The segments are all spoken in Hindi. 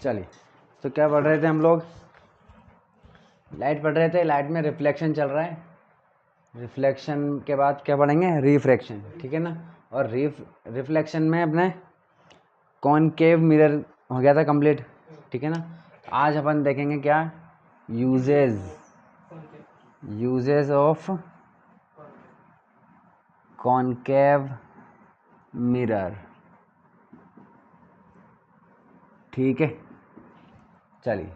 चलिए, तो क्या पढ़ रहे थे हम लोग? लाइट पढ़ रहे थे। लाइट में रिफ्लेक्शन चल रहा है। रिफ्लेक्शन के बाद क्या पढ़ेंगे? रिफ्रैक्शन, ठीक है ना। और रिफ्लेक्शन में अपने कॉनकेव मिरर हो गया था कंप्लीट, ठीक है ना। आज अपन देखेंगे क्या यूजेस ऑफ कॉनकेव मिरर, ठीक है। चलिए,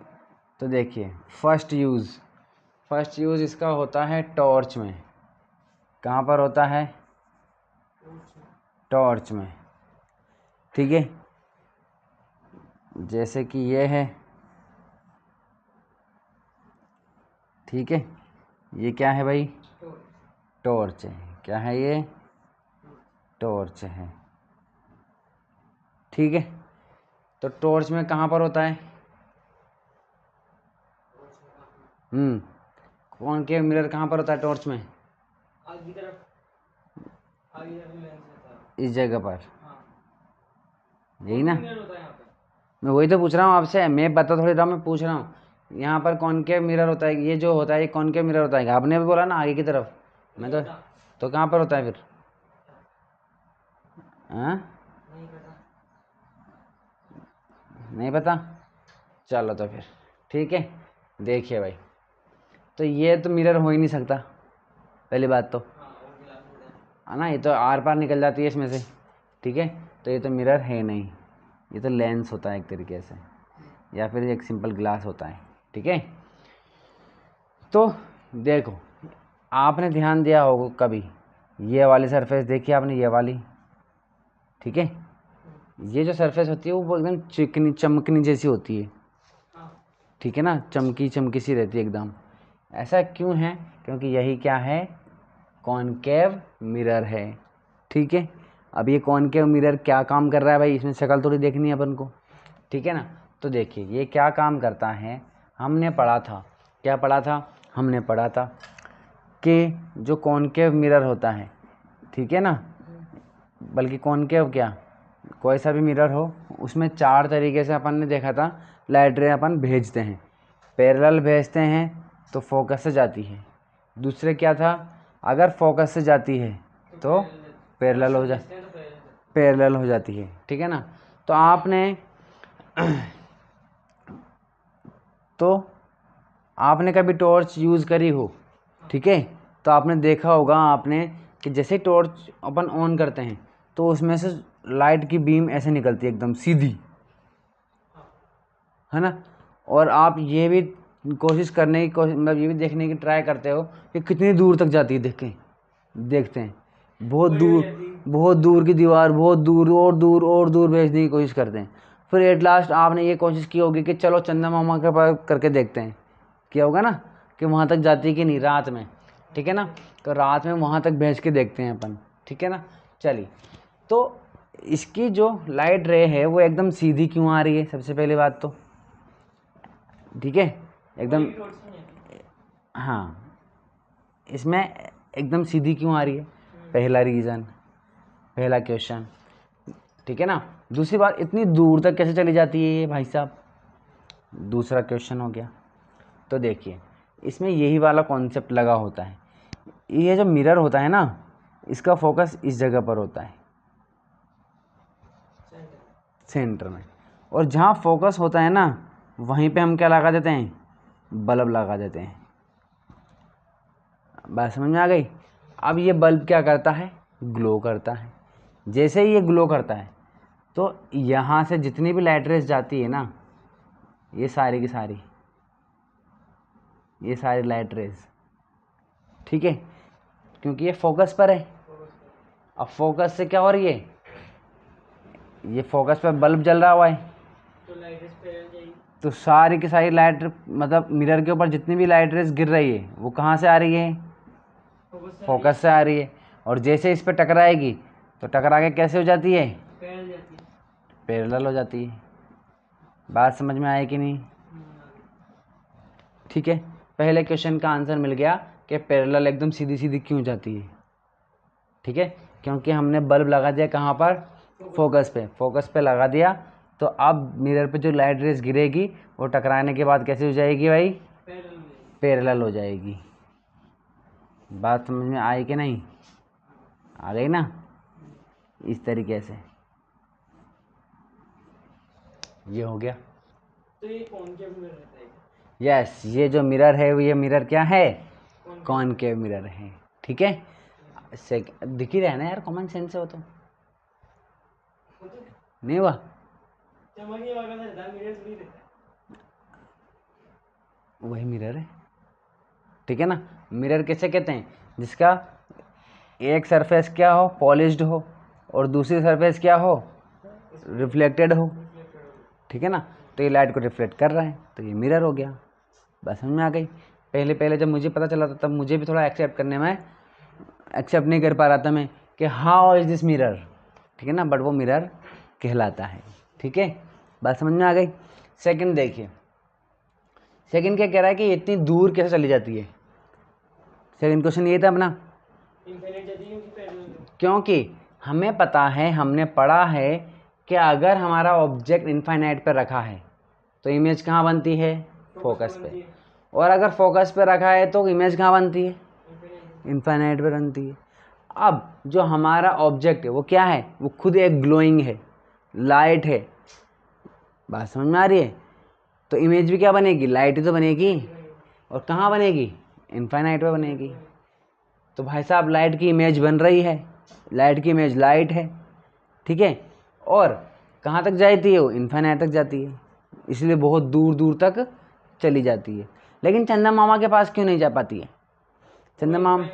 तो देखिए फर्स्ट यूज़ इसका होता है टॉर्च में। कहाँ पर होता है? टॉर्च में, ठीक है। जैसे कि ये है, ठीक है। ये क्या है भाई? टॉर्च है। क्या है ये? टॉर्च है, ठीक है। तो टॉर्च में कहाँ पर होता है? कॉनकेव मिरर कहाँ पर होता है टॉर्च में? आगे तरफ लेंस होता है। इस जगह पर, यही कौन ना। सा मिरर होता है यहाँ पे? मैं वही तो पूछ रहा हूँ आपसे, मैं बता थोड़ी रहा हूँ, मैं पूछ रहा हूँ। यहाँ पर कॉनकेव मिरर होता है, ये जो होता है ये कॉनकेव मिरर होता है। आपने भी बोला ना आगे की तरफ। मैं तो कहाँ पर होता है फिर? हाँ, नहीं पता। नहीं पता। चलो तो फिर ठीक है। देखिए भाई, तो ये तो मिरर हो ही नहीं सकता, पहली बात तो, हाँ, वो गिलास हो जाए है ना। ये तो आर पार निकल जाती है इसमें से, ठीक है। तो ये तो मिरर है नहीं, ये तो लेंस होता है एक तरीके से, या फिर एक सिंपल ग्लास होता है, ठीक है। तो देखो, आपने ध्यान दिया होगा कभी, ये वाली सरफेस देखी आपने, ये वाली, ठीक है। ये जो सरफेस होती है वो एकदम चिकनी चमकनी जैसी होती है, हाँ। ठीक है ना। चमकी चमकी सी रहती है एकदम। ऐसा क्यों है? क्योंकि यही क्या है? कॉनकेव मिरर है, ठीक है। अब ये कॉनकेव मिरर क्या काम कर रहा है भाई? इसमें शक्ल थोड़ी देखनी है अपन को, ठीक है ना। तो देखिए ये क्या काम करता है, हमने पढ़ा था। क्या पढ़ा था? हमने पढ़ा था कि जो कॉनकेव मिरर होता है, ठीक है ना, बल्कि कॉनकेव क्या, कोई सा भी मिरर हो, उसमें 4 तरीके से अपन ने देखा था लाइट रे अपन भेजते हैं। पैरेलल भेजते हैं तो फोकस से जाती है। दूसरे क्या था? अगर फोकस से जाती है तो पैरेलल हो पैरेलल हो जाती है, ठीक है ना। तो आपने कभी टॉर्च यूज़ करी हो, ठीक है। तो आपने देखा होगा आपने कि जैसे टॉर्च अपन ऑन करते हैं तो उसमें से लाइट की बीम ऐसे निकलती है एकदम सीधी, है ना। और आप ये भी कोशिश करने की कोशिश, मतलब ये भी देखने की ट्राई करते हो कि कितनी दूर तक जाती है। देखते हैं बहुत दूर की दीवार, बहुत दूर और दूर भेजने की कोशिश करते हैं। फिर एट लास्ट आपने ये कोशिश की होगी कि चलो चंदा मामा के पास करके देखते हैं, किया होगा ना, कि वहाँ तक जाती है कि नहीं रात में, ठीक है ना। तो रात में वहाँ तक भेज के देखते हैं अपन, ठीक है ना। चलिए, तो इसकी जो लाइट रे है वो एकदम सीधी क्यों आ रही है? सबसे पहली बात तो, ठीक है, एकदम, हाँ, इसमें एकदम सीधी क्यों आ रही है? पहला रीज़न, पहला क्वेश्चन, ठीक है ना। दूसरी बात, इतनी दूर तक कैसे चली जाती है ये भाई साहब? दूसरा क्वेश्चन हो गया। तो देखिए, इसमें यही वाला कॉन्सेप्ट लगा होता है। ये जो मिरर होता है ना, इसका फोकस इस जगह पर होता है, सेंटर में। और जहाँ फोकस होता है ना, वहीं पे हम क्या लगा देते हैं? बल्ब लगा देते हैं। बात समझ में आ गई? अब ये बल्ब क्या करता है? ग्लो करता है। जैसे ही ये ग्लो करता है तो यहाँ से जितनी भी लाइट रेस जाती है ना, ये सारी की सारी, ये सारी लाइट रेस, ठीक है, क्योंकि ये फोकस पर है। अब फोकस से क्या हो रही है? ये फोकस पर बल्ब जल रहा हुआ है, तो लाइट फैल जाएगी। तो सारी की सारी लाइट, मतलब मिरर के ऊपर जितनी भी लाइट रेस गिर रही है वो कहाँ से आ रही है? फोकस से आ रही है। और जैसे इस पर टकराएगी तो टकरा के कैसे हो जाती है? फैल जाती है। पैरेलल हो जाती है। बात समझ में आई कि नहीं? ठीक है, पहले क्वेश्चन का आंसर मिल गया कि पैरेलल एकदम सीधी सीधी क्यों जाती है, ठीक है। क्योंकि हमने बल्ब लगा दिया कहाँ पर? फोकस पे लगा दिया, तो अब मिरर पे जो लाइट रेज गिरेगी वो टकराने के बाद कैसे हो जाएगी भाई? पैरेलल हो जाएगी। बात समझ में आई कि नहीं? आ गई ना? इस तरीके से ये हो गया। तो ये कॉनकेव मिरर रहता है? यस, ये जो मिरर है ये मिरर क्या है? कॉनकेव मिरर है। ठीक है, दिख ही रहा है ना यार, कॉमन सेंस है वो तो। नहीं हुआ? चमकने वाला सा रहता है, मिरर थोड़ी रहता है। वही मिरर है। ठीक है ना? मिरर किसे कहते हैं? जिसका एक सरफेस क्या हो? पॉलिश्ड हो, और दूसरी सरफेस क्या हो? रिफ्लेक्टेड हो। ठीक है ना? तो ये लाइट को रिफ्लेक्ट कर रहा है, तो ये मिरर हो गया। बस समझ में आ गई। पहले पहले जब मुझे पता चला था तब मुझे भी थोड़ा एक्सेप्ट करने में एक्सेप्ट नहीं कर पा रहा था मैं कि हाउ इज दिस मिरर। ठीक है ना? बट वो मिरर कहलाता है। ठीक है, बात समझ में आ गई। सेकंड देखिए, सेकंड क्या कह रहा है कि इतनी दूर कैसे चली जाती है? सेकंड क्वेश्चन ये था अपना, इनफिनिट जाती है कि पैरेलल? क्योंकि हमें पता है, हमने पढ़ा है कि अगर हमारा ऑब्जेक्ट इनफाइनाइट पर रखा है तो इमेज कहाँ बनती है? फोकस पे। और अगर फोकस पे रखा है तो इमेज कहाँ बनती है? इनफाइनाइट पे बनती है। अब जो हमारा ऑब्जेक्ट है वो क्या है? वो खुद एक ग्लोइंग है, लाइट है। बात समझ में आ रही है? तो इमेज भी क्या बनेगी? लाइट ही तो बनेगी। और कहाँ बनेगी? इनफाइनाइट पे बनेगी। तो भाई साहब लाइट की इमेज बन रही है, लाइट की इमेज लाइट है। ठीक है, और कहाँ तक जाती है? वो इनफाइनाइट तक जाती है, इसलिए बहुत दूर दूर तक चली जाती है। लेकिन चंदा मामा के पास क्यों नहीं जा पाती है? चंदा मामा,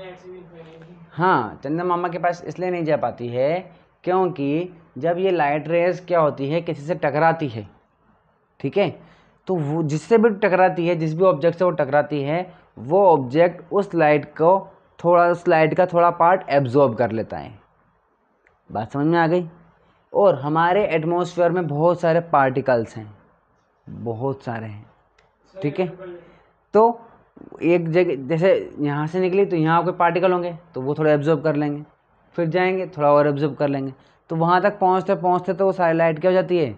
हाँ, चंदा मामा के पास इसलिए नहीं जा पाती है क्योंकि जब ये लाइट रेज क्या होती है, किसी से टकराती है, ठीक है, तो वो जिससे भी टकराती है, जिस भी ऑब्जेक्ट से वो टकराती है, वो ऑब्जेक्ट उस लाइट का थोड़ा पार्ट एब्जॉर्ब कर लेता है। बात समझ में आ गई? और हमारे एटमॉस्फेयर में बहुत सारे पार्टिकल्स हैं, बहुत सारे हैं। ठीक है, तो एक जगह जैसे यहाँ से निकली तो यहाँ कोई पार्टिकल होंगे तो वो थोड़ा एब्जॉर्ब कर लेंगे, फिर जाएंगे थोड़ा और एब्जॉर्ब कर लेंगे, तो वहाँ तक पहुँचते पहुँचते तो वो सारी लाइट क्या हो जाती है?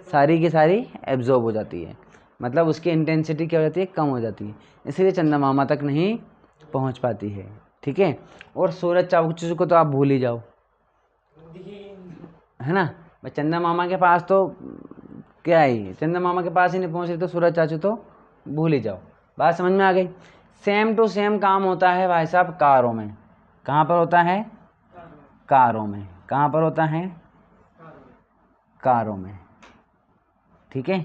सारी की सारी एब्जॉर्ब हो जाती है। मतलब उसकी इंटेंसिटी क्या हो जाती है? कम हो जाती है। इसलिए चंदा मामा तक नहीं पहुँच पाती है। ठीक है, और सूरज चाकू को तो आप भूल ही जाओ, है ना? भाई चंदा मामा के पास तो क्या है, चंदा मामा के पास ही नहीं पहुँच रही तो सूरज चाचू तो भूल ही जाओ। बात समझ में आ गई? सेम टू सेम काम होता है भाई साहब कारों में। कहाँ पर होता है? कारों में। कहाँ पर होता है? कारों में। ठीक है,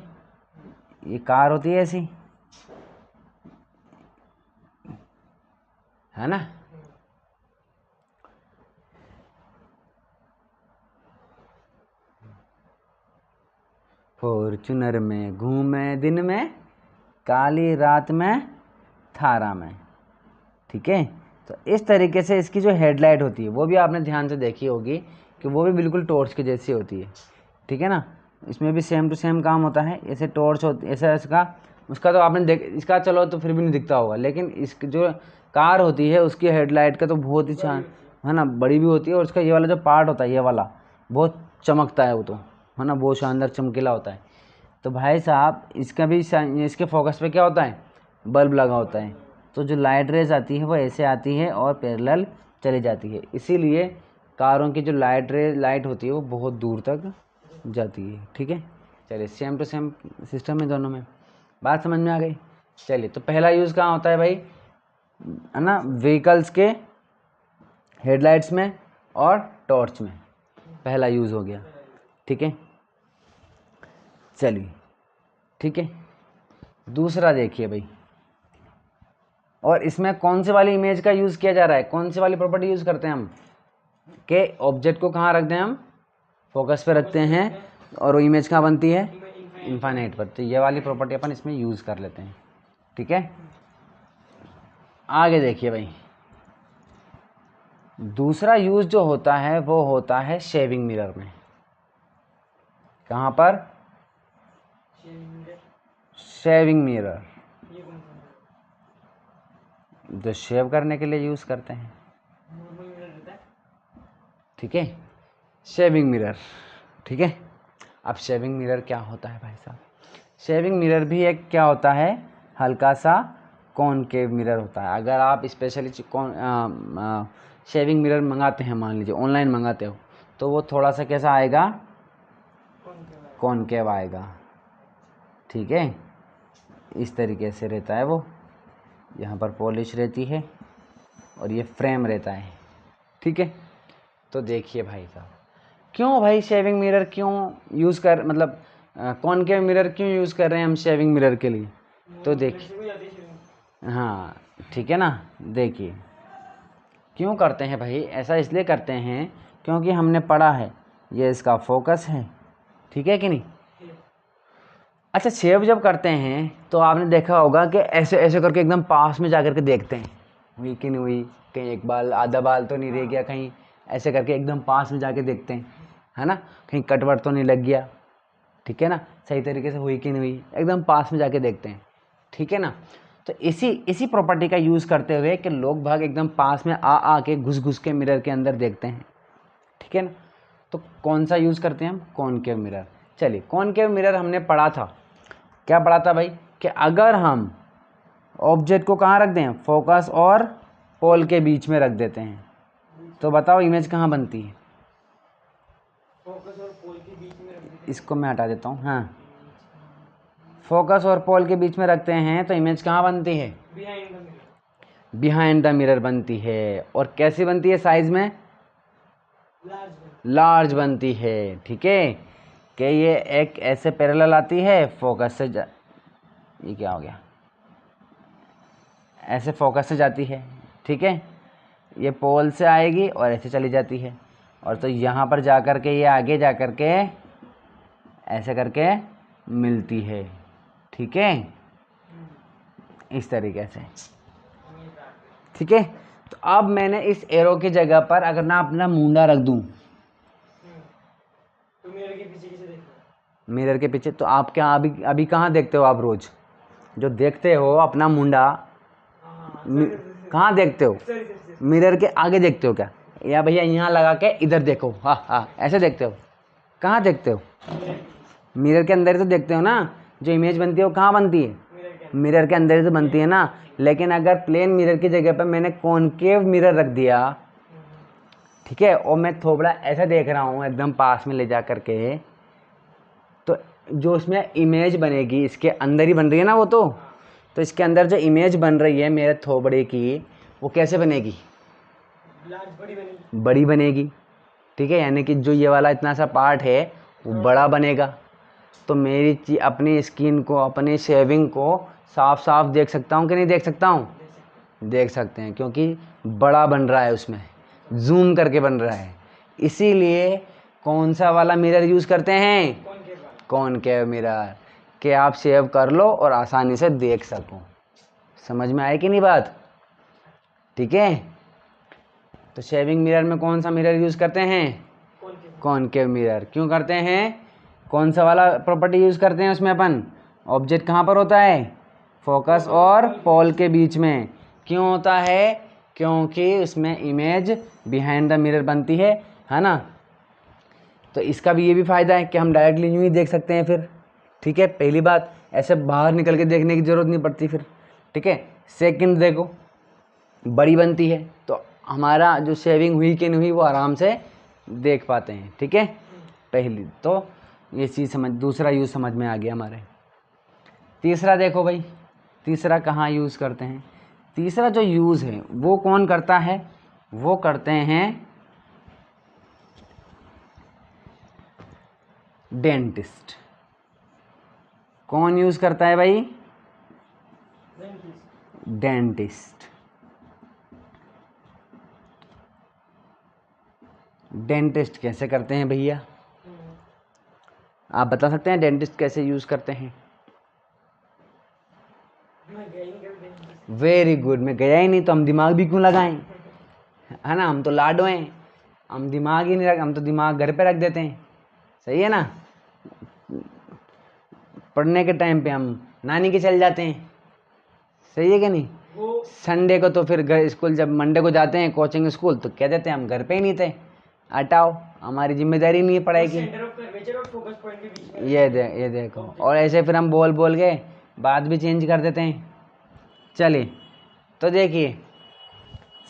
ये कार होती है ऐसी, है ना? फॉर्चूनर में घूमे दिन में, काली रात में थारा में। ठीक है, तो इस तरीके से इसकी जो हेडलाइट होती है वो भी आपने ध्यान से देखी होगी कि वो भी बिल्कुल टॉर्च की जैसी होती है। ठीक है ना? इसमें भी सेम टू सेम काम होता है। ऐसे टॉर्च होती, ऐसा इसका उसका तो आपने देख, इसका चलो तो फिर भी नहीं दिखता होगा, लेकिन इसकी जो कार होती है उसकी हेडलाइट का तो बहुत ही है ना, बड़ी भी होती है, और उसका ये वाला जो पार्ट होता है ये वाला बहुत चमकता है, वो तो है ना, बहुत शानदार चमकीला होता है। तो भाई साहब इसका भी इसके फोकस पे क्या होता है? बल्ब लगा होता है। तो जो लाइट रेज आती है वो ऐसे आती है और पैरेलल चली जाती है, इसीलिए कारों की जो लाइट होती है वो बहुत दूर तक जाती है। ठीक है, चलिए सेम टू सेम सिस्टम है दोनों में। बात समझ में आ गई? चलिए, तो पहला यूज़ कहाँ होता है भाई? है ना, व्हीकल्स के हेडलाइट्स में और टॉर्च में पहला यूज़ हो गया। ठीक है, चलिए ठीक है, दूसरा देखिए भाई, और इसमें कौन से वाली इमेज का यूज़ किया जा रहा है? कौन सी वाली प्रॉपर्टी यूज़ करते हैं हम कि ऑब्जेक्ट को कहाँ रख दें? हम फोकस पे रखते हैं और वो इमेज कहाँ बनती है? इनफाइनाइट पर। तो ये वाली प्रॉपर्टी अपन इसमें यूज़ कर लेते हैं। ठीक है, आगे देखिए भाई, दूसरा यूज़ जो होता है वो होता है शेविंग मिरर में। कहाँ पर? शेविंग मिरर, जो शेव करने के लिए यूज़ करते हैं। ठीक है, शेविंग मिरर। ठीक है, अब शेविंग मिरर क्या होता है भाई साहब? शेविंग मिरर भी एक क्या होता है, हल्का सा कॉनकेव मिरर होता है। अगर आप स्पेशली शेविंग मिरर मंगाते हैं, मान लीजिए ऑनलाइन मंगाते हो, तो वो थोड़ा सा कैसा आएगा, कॉनकेव आएगा। ठीक है, इस तरीके से रहता है वो। यहाँ पर पॉलिश रहती है और ये फ्रेम रहता है। ठीक है, तो देखिए भाई साहब, क्यों भाई शेविंग मिरर क्यों यूज़ कर, मतलब कॉनकेव मिरर क्यों यूज़ कर रहे हैं हम शेविंग मिरर के लिए? तो देखिए, हाँ ठीक है ना, देखिए क्यों करते हैं भाई, ऐसा इसलिए करते हैं क्योंकि हमने पढ़ा है ये इसका फोकस है। ठीक है कि नहीं? अच्छा, शेव जब करते हैं तो आपने देखा होगा कि ऐसे ऐसे करके एकदम पास में जा कर के देखते हैं, हुई कि नहीं हुई, कहीं एक बाल आधा बाल तो नहीं रह गया, कहीं ऐसे करके एकदम पास में जाके देखते हैं, है ना, कहीं कटवट तो नहीं लग गया। ठीक है ना, सही तरीके से हुई कि नहीं हुई, एकदम पास में जाके देखते हैं। ठीक है ना, तो इसी प्रॉपर्टी का यूज़ करते हुए कि लोग भाग एकदम पास में आ के घुस के मिरर के अंदर देखते हैं। ठीक है ना, तो कौन सा यूज़ करते हैं हम, कॉनकेव मिरर। चलिए, कॉनकेव मिरर हमने पढ़ा था, क्या पढ़ा था भाई, कि अगर हम ऑब्जेक्ट को कहाँ रख दें, फोकस और पोल के बीच में रख देते हैं, तो बताओ इमेज कहाँ बनती है? फोकस और पोल के बीच में रख देते इसको मैं हटा देता हूँ। हाँ, फोकस और पोल के बीच में रखते हैं तो इमेज कहाँ बनती है, behind the mirror, behind the mirror बनती है। और कैसी बनती है, साइज में लार्ज लार्ज बनती है। ठीक है, कि ये एक ऐसे पैरेलल आती है, फोकस से ये क्या हो गया, ऐसे फोकस से जाती है। ठीक है, ये पोल से आएगी और ऐसे चली जाती है, और तो यहाँ पर जा कर के ये आगे जा कर के ऐसे करके मिलती है। ठीक है, इस तरीके से। ठीक है, तो अब मैंने इस एरो की जगह पर अगर ना अपना मुंडा रख दूं, तो मिरर के पीछे कैसे देखना? मिरर के पीछे, तो आप क्या अभी अभी कहाँ देखते हो, आप रोज जो देखते हो अपना मुंडा, कहाँ देखते हो, मिरर के आगे देखते हो क्या, या भैया यहाँ लगा के इधर देखो, हाँ हाँ ऐसे देखते हो, कहाँ देखते हो, मिरर के अंदर ही तो देखते हो ना। जो इमेज बनती है वो कहाँ बनती है, मिरर के अंदर ही तो बनती है ना। लेकिन अगर प्लेन मिरर की जगह पर मैंने कॉनकेव मिरर रख दिया, ठीक है, और मैं थोबड़ा ऐसा देख रहा हूँ एकदम पास में ले जा करके, तो जो उसमें इमेज बनेगी इसके अंदर ही बन रही है ना वो, तो इसके अंदर जो इमेज बन रही है मेरे थोबड़े की, वो कैसे बनेगी, लार्ज, बड़ी बनेगी, बड़ी बनेगी। ठीक है, यानी कि जो ये वाला इतना सा पार्ट है वो बड़ा बनेगा। तो मेरी अपनी स्किन को, अपनी शेविंग को साफ साफ देख सकता हूँ कि नहीं देख सकता हूँ, देख सकते हैं, क्योंकि बड़ा बन रहा है, उसमें जूम करके बन रहा है। इसीलिए कौन सा वाला मिरर यूज़ करते हैं, कॉनकेव मिरर, कि आप शेव कर लो और आसानी से देख सको। समझ में आए कि नहीं बात? ठीक है, तो शेविंग मिरर में कौन सा मिरर यूज़ करते हैं, कॉनकेव मिरर। क्यों करते हैं, कौन सा वाला प्रॉपर्टी यूज़ करते हैं उसमें अपन, ऑब्जेक्ट कहाँ पर होता है, फोकस और पोल के बीच में। क्यों होता है, क्योंकि उसमें इमेज बिहाइंड द मिरर बनती है ना। तो इसका भी ये भी फ़ायदा है कि हम डायरेक्टली यूँ ही देख सकते हैं फिर। ठीक है, पहली बात, ऐसे बाहर निकल के देखने की ज़रूरत नहीं पड़ती फिर। ठीक है, सेकंड देखो, बड़ी बनती है तो हमारा जो शेविंग हुई कि नहीं हुई वो आराम से देख पाते हैं। ठीक है, पहली तो ये चीज़ समझ, दूसरा यूज़ समझ में आ गया हमारे। तीसरा देखो भाई, तीसरा कहाँ यूज़ करते हैं, तीसरा जो यूज़ है वो कौन करता है, वो करते हैं डेंटिस्ट। कौन यूज़ करता है भाई, डेंटिस्ट। डेंटिस्ट कैसे करते हैं भैया, आप बता सकते हैं डेंटिस्ट कैसे यूज़ करते हैं? वेरी गुड, मैं गया ही नहीं तो हम दिमाग भी क्यों लगाएं, है ना, हम तो लाडो हैं, हम दिमाग ही नहीं रख, हम तो दिमाग घर पे रख देते हैं। सही है ना, पढ़ने के टाइम पे हम नानी के चल जाते हैं। सही है कि नहीं, संडे को तो फिर घर स्कूल, जब मंडे को जाते हैं कोचिंग स्कूल, तो कह देते हैं हम घर पे ही नहीं थे, हटाओ, हमारी जिम्मेदारी नहीं है पढ़ाई की। अपर्चर और फोकस पॉइंट के बीच में ये देखो, और ऐसे फिर हम बोल बोल के बात भी चेंज कर देते हैं। चलिए, तो देखिए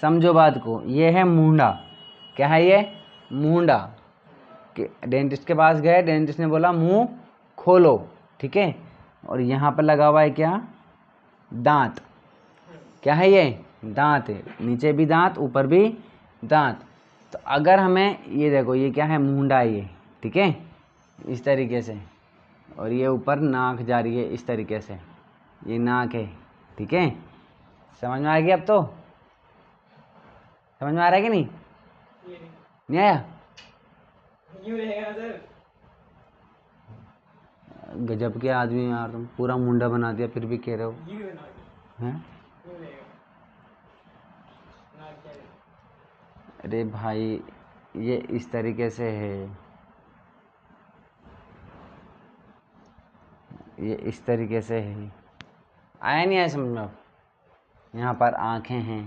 समझो बात को, ये है मुंडा। क्या है ये? मुंडा। कि डेंटिस्ट के पास गए, डेंटिस्ट ने बोला मुंह खोलो, ठीक है। और यहाँ पर लगा हुआ है क्या? दांत। क्या है ये? दांत है। नीचे भी दांत, ऊपर भी दांत। तो अगर हमें ये देखो, ये क्या है? मुंडा है ये, ठीक है, इस तरीके से। और ये ऊपर नाक जा रही है इस तरीके से, ये नाक है, ठीक है। समझ में आ गया? अब तो समझ में आ रहा है कि नहीं? ये नहीं, नहीं आया? यूं रहेगा ना सर। गजब के आदमी यार, तुम पूरा मुंडा बना दिया फिर भी कह रहे हो यूं बना के, हैं? यूं रहेगा ना, क्या है? अरे भाई, ये इस तरीके से है, ये इस तरीके से है। आया नहीं आया समझ में? अब यहाँ पर आंखें हैं।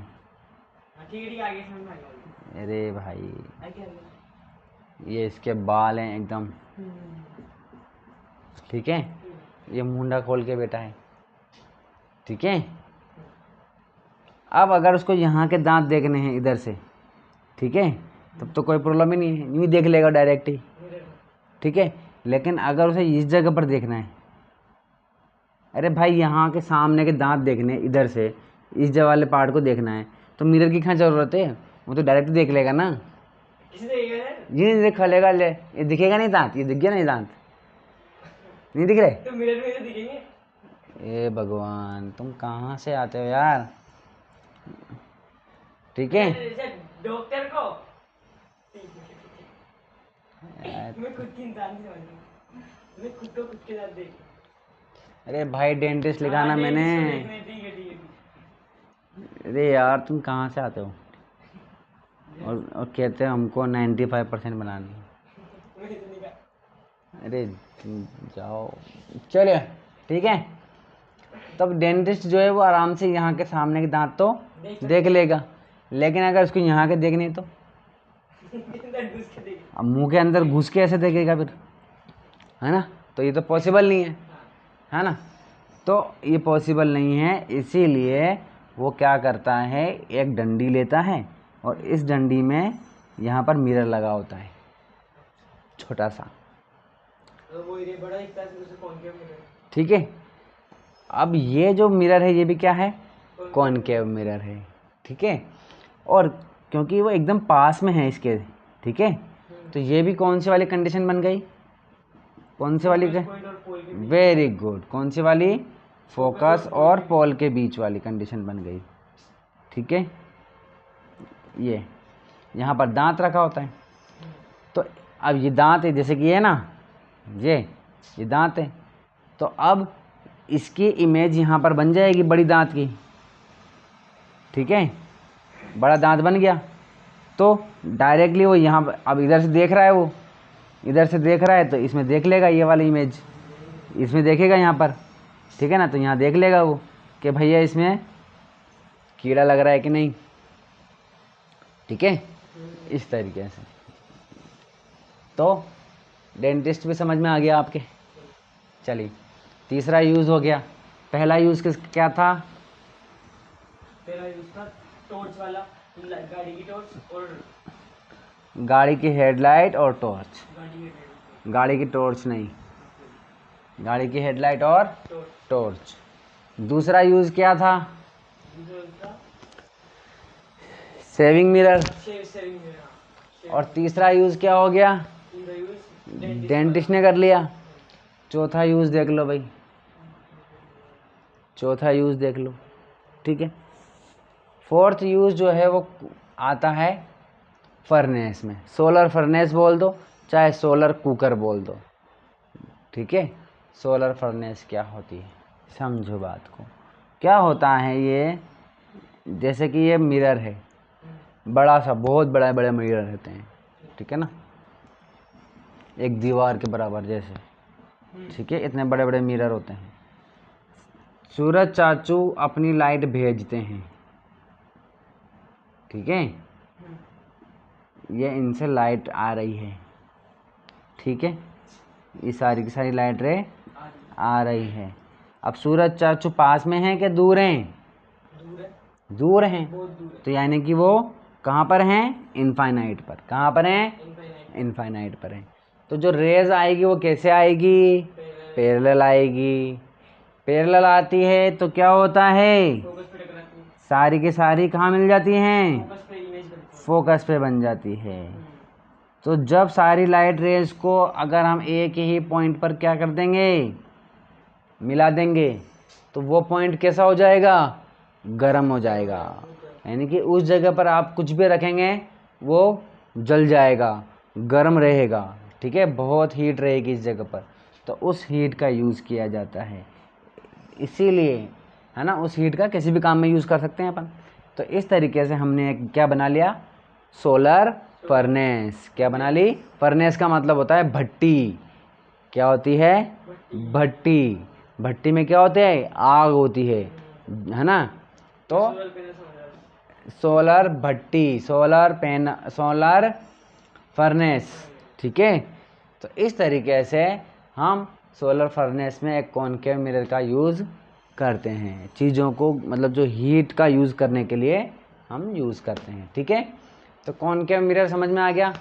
हाँ ठीक है, आगे समझ में आ गया। अरे भाई, आगे आगे। ये इसके बाल हैं एकदम, ठीक है। ये मुंडा खोल के बैठा है, ठीक है। अब अगर उसको यहाँ के दांत देखने हैं इधर से, ठीक है, तब तो कोई प्रॉब्लम ही नहीं है, यूँ ही देख लेगा डायरेक्ट ही, ठीक है। लेकिन अगर उसे इस जगह पर देखना है, अरे भाई यहाँ के सामने के दांत देखने हैं इधर से, इस जगह वाले पार्ट को देखना है, तो मिरर की क्या ज़रूरत है? वो तो डायरेक्ट देख लेगा ना। किसे देखेगा सर? ये नहीं देख लेगा, ले ये दिखेगा नहीं दांत, ये दिख गया नहीं दांत, नहीं दिख रहे? तो मिरर में तो दिखेंगे। ए भगवान, तुम कहाँ से आते हो यार, ठीक है। सर डॉक्टर को मैं खुद की इंसान नहीं समझ रहा, मैं खुद को खुद के साथ देख। अरे भाई, डेंटिस्ट लिखाना हाँ, मैंने। डेंटिस्ट को देखना है, ठीक है ठीक है। अरे यार, तुम कहाँ से आते हो? और कहते हैं हमको 95% बनानी है। मैं इतनी का अरे तुम जाओ, चलिए, ठीक है। तब डेंटिस्ट जो है वो आराम से यहाँ के सामने के दांत तो देख लेगा, लेकिन अगर उसको यहाँ के देखने तो अंदर घुस के देख। अब मुंह के अंदर घुस के ऐसे देखेगा फिर, है ना? तो ये तो पॉसिबल नहीं है ना? तो ये पॉसिबल नहीं है, इसीलिए वो क्या करता है, एक डंडी लेता है और इस डंडी में यहाँ पर मिरर लगा होता है, छोटा सा, तो वो ये बड़ा दिखता है, उसे कॉनकेव मिरर। ठीक है। अब ये जो मिरर है ये भी क्या है? कॉनकेव मिरर है, ठीक है। और क्योंकि वो एकदम पास में है इसके, ठीक है, तो ये भी कौन सी वाली कंडीशन बन गई? कौन सी वाली? पॉइंट और पोल के बीच। वेरी गुड, कौन सी वाली? फोकस और पोल के बीच वाली कंडीशन बन गई, ठीक है। ये यहाँ पर दांत रखा होता है, तो अब ये दांत है, जैसे कि ये ना, ये दांत है, तो अब इसकी इमेज यहाँ पर बन जाएगी बड़ी दांत की, ठीक है। बड़ा दांत बन गया तो डायरेक्टली वो यहाँ पर, अब इधर से देख रहा है, वो इधर से देख रहा है तो इसमें देख लेगा, ये वाली इमेज इसमें देखेगा यहाँ पर, ठीक है ना। तो यहाँ देख लेगा वो कि भैया इसमें कीड़ा लग रहा है कि नहीं, ठीक है, इस तरीके से। तो डेंटिस्ट भी समझ में आ गया आपके। चलिए, तीसरा यूज़ हो गया। पहला यूज़ क्या था? पहला यूज था टॉर्च वाला, गाड़ी की टॉर्च और गाड़ी की हेडलाइट और टॉर्च। गाड़ी की गाड़ी की टॉर्च नहीं, गाड़ी की हेडलाइट और टॉर्च। टॉर्च। दूसरा यूज़ क्या था? दूसरा था सेविंग मिरर। Saving mirror. और तीसरा यूज़ क्या हो गया? तीसरा यूज डेंटिस्ट ने कर लिया। चौथा यूज़ देख लो भाई, चौथा यूज़ देख लो, ठीक है। फोर्थ यूज़ जो है वो आता है फर्नेस में। सोलर फर्नेस बोल दो, चाहे सोलर कुकर बोल दो, ठीक है। सोलर फर्नेस क्या होती है, समझो बात को। क्या होता है ये, जैसे कि ये मिरर है, बड़ा सा, बहुत बड़ा बड़े मिरर रहते हैं, ठीक है ना, एक दीवार के बराबर जैसे, ठीक है, इतने बड़े बड़े मिरर होते हैं। सूरज चाचू अपनी लाइट भेजते हैं, ठीक है, ये इनसे लाइट आ रही है, ठीक है। ये सारी की सारी लाइट रे आ रही है। अब सूरज चाचू पास में है कि दूर हैं? दूर है, दूर हैं, बहुत दूर है। तो यानी कि वो कहाँ पर हैं? इनफाइनाइट पर। कहाँ पर हैं? इनफाइनाइट इनफाइनाइट पर हैं। तो जो रेज आएगी वो कैसे आएगी? पैरेलल आएगी। पैरेलल आती है तो क्या होता है? फोकस पे टकराती है, सारी की सारी कहाँ मिल जाती हैं? फोकस पे इमेज बनती है। फोकस पे बन जाती है। तो जब सारी लाइट रेज को अगर हम एक ही पॉइंट पर क्या कर देंगे? मिला देंगे, तो वो पॉइंट कैसा हो जाएगा? गर्म हो जाएगा। यानी कि उस जगह पर आप कुछ भी रखेंगे वो जल जाएगा, गर्म रहेगा। ठीक है, बहुत हीट रहेगी इस जगह पर, तो उस हीट का यूज़ किया जाता है। इसीलिए है ना, उस हीट का किसी भी काम में यूज़ कर सकते हैं अपन। तो इस तरीके से हमने एक क्या बना लिया? Solar furnace. क्या बना ली? फर्नेस का मतलब होता है भट्टी। क्या होती है? भट्टी। भट्टी में क्या होते हैं? आग होती है ना। तो सोलर पैनल समझ रहा है। सोलर भट्टी, सोलर फर्नेस। ठीक है, तो इस तरीके से हम सोलर फर्नेस में एक कॉनकेव मिरर का यूज़ करते हैं। चीज़ों को मतलब जो हीट का यूज़ करने के लिए हम यूज़ करते हैं। ठीक है, तो कॉनकेव मिरर समझ में आ गया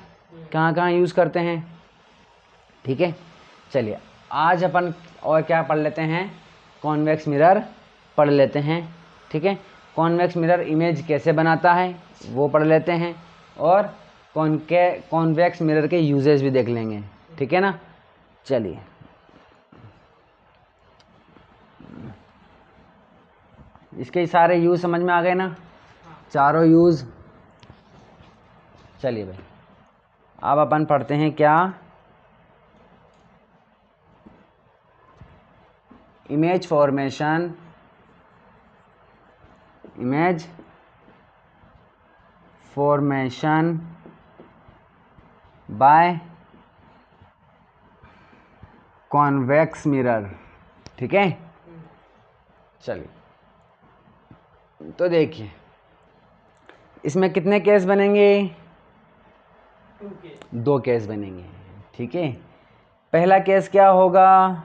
कहाँ कहाँ यूज़ करते हैं। ठीक है, चलिए आज अपन और क्या पढ़ लेते हैं? कॉन्वेक्स मिरर पढ़ लेते हैं। ठीक है, कॉन्वेक्स मिरर इमेज कैसे बनाता है वो पढ़ लेते हैं, और कॉन्वेक्स मिरर के यूजेस भी देख लेंगे। ठीक है ना, चलिए इसके सारे यूज समझ में आ गए ना, चारों यूज। चलिए भाई अब अपन पढ़ते हैं क्या? Image formation, image formation by convex mirror. ठीक है, चलिए तो देखिए इसमें कितने केस बनेंगे? 2 के 2 केस बनेंगे। ठीक है, पहला केस क्या होगा?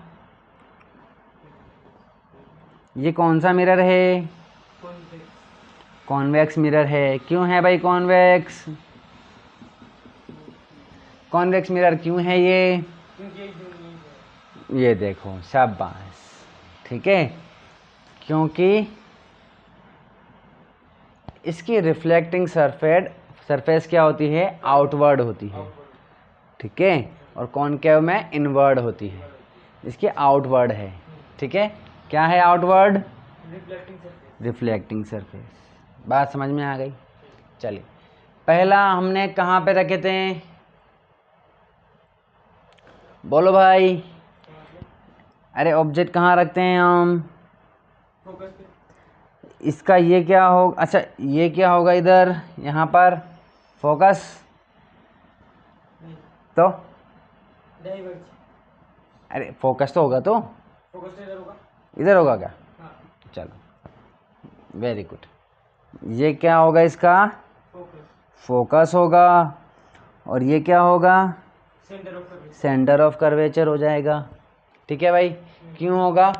ये कौन सा मिरर है? कॉन्वेक्स। कॉन्वेक्स मिरर है। क्यों है भाई कॉन्वेक्स? कॉन्वेक्स मिरर क्यों है ये? क्योंकि एक जो इमेज है, ये देखो शाबाश। ठीक है, क्योंकि इसकी रिफ्लेक्टिंग सरफेस क्या होती है? आउटवर्ड होती है। ठीक है, और कॉनकेव में इनवर्ड होती है, इसके आउटवर्ड है। ठीक है, क्या है outward? Reflecting surface. Reflecting surface. बात समझ में आ गई। चलिए पहला हमने कहाँ पे रखे थे? बोलो भाई। अरे ऑब्जेक्ट कहाँ रखते हैं हम? फोकस पे। इसका ये क्या हो, अच्छा ये क्या होगा इधर, यहाँ पर फोकस, नहीं, तो डाइवर्ज। अरे फोकस तो होगा तो फोकस इधर होगा। इधर होगा क्या? हाँ, चलो वेरी गुड। ये क्या होगा इसका? फोकस। फोकस होगा, और ये क्या होगा? Centre of curvature. Centre of curvature हो जाएगा। ठीक है भाई, क्यों होगा?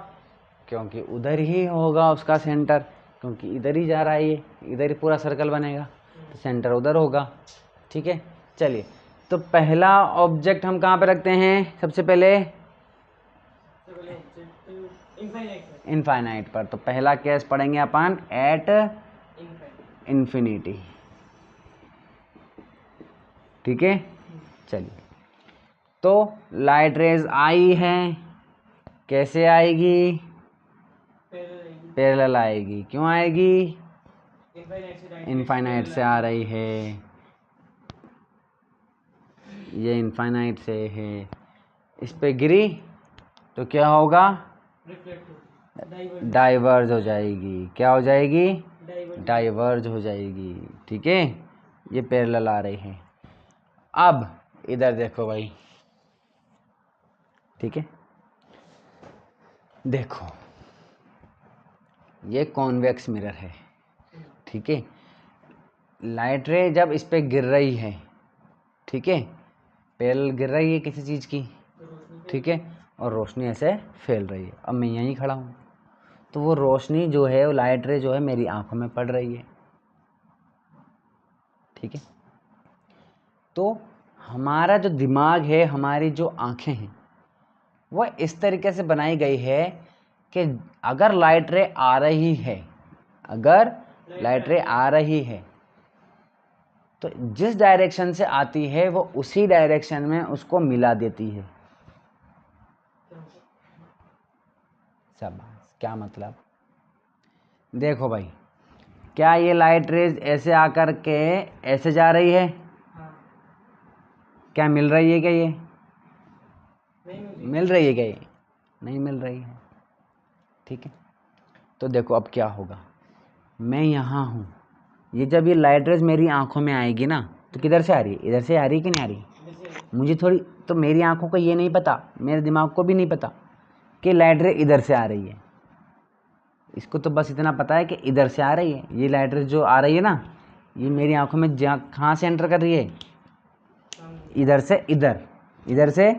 क्योंकि उधर ही होगा उसका सेंटर, क्योंकि इधर ही जा रहा है, ये इधर ही पूरा सर्कल बनेगा, तो सेंटर उधर होगा। ठीक है, चलिए तो पहला ऑब्जेक्ट हम कहाँ पे रखते हैं? सबसे पहले इनफाइनाइट। इनफाइनाइट पर। तो पहला केस पढ़ेंगे अपन एट इनफाइनाइट। इन्फिनिटी। ठीक है, चलिए तो लाइट रेज आई है, कैसे आएगी? पैरेलल आएगी। क्यों आएगी? इनफाइनाइट से आ रही है, ये इनफाइनाइट से है, इस पे गिरी तो क्या होगा? डाइवर्ज हो जाएगी। क्या हो जाएगी? डाइवर्ज हो जाएगी। ठीक है, ये पैरेलल आ रही है। अब इधर देखो भाई। ठीक है, देखो ये कॉन्वेक्स मिरर है। ठीक है, लाइट रे जब इस पे गिर रही है, ठीक है, पैरेलल गिर रही है किसी चीज़ की, ठीक है, और रोशनी ऐसे फैल रही है। अब मैं यहीं खड़ा हूँ, तो वो रोशनी जो है, वो लाइट रे जो है मेरी आंखों में पड़ रही है। ठीक है, तो हमारा जो दिमाग है, हमारी जो आंखें हैं, वह इस तरीके से बनाई गई है कि अगर लाइट रे आ रही है, अगर लाइट रे आ रही है, तो जिस डायरेक्शन से आती है वो उसी डायरेक्शन में उसको मिला देती है। शाबाश, क्या मतलब? देखो भाई, क्या ये लाइट रेज ऐसे आकर के ऐसे जा रही है? क्या मिल रही है? क्या ये मिल रही है? क्या ये नहीं मिल रही है? ठीक है, तो देखो अब क्या होगा। मैं यहाँ हूँ, ये जब ये लाइट रेज मेरी आंखों में आएगी ना, तो किधर से आ रही है? इधर से आ रही है कि नहीं आ रही? मुझे थोड़ी, तो मेरी आंखों को ये नहीं पता, मेरे दिमाग को भी नहीं पता कि लाइट रे इधर से आ रही है। इसको तो बस इतना पता है कि इधर से आ रही है। ये लाइट रे जो आ रही है ना, ये मेरी आंखों में कहाँ से एंटर कर रही है? इधर से इधर, इधर से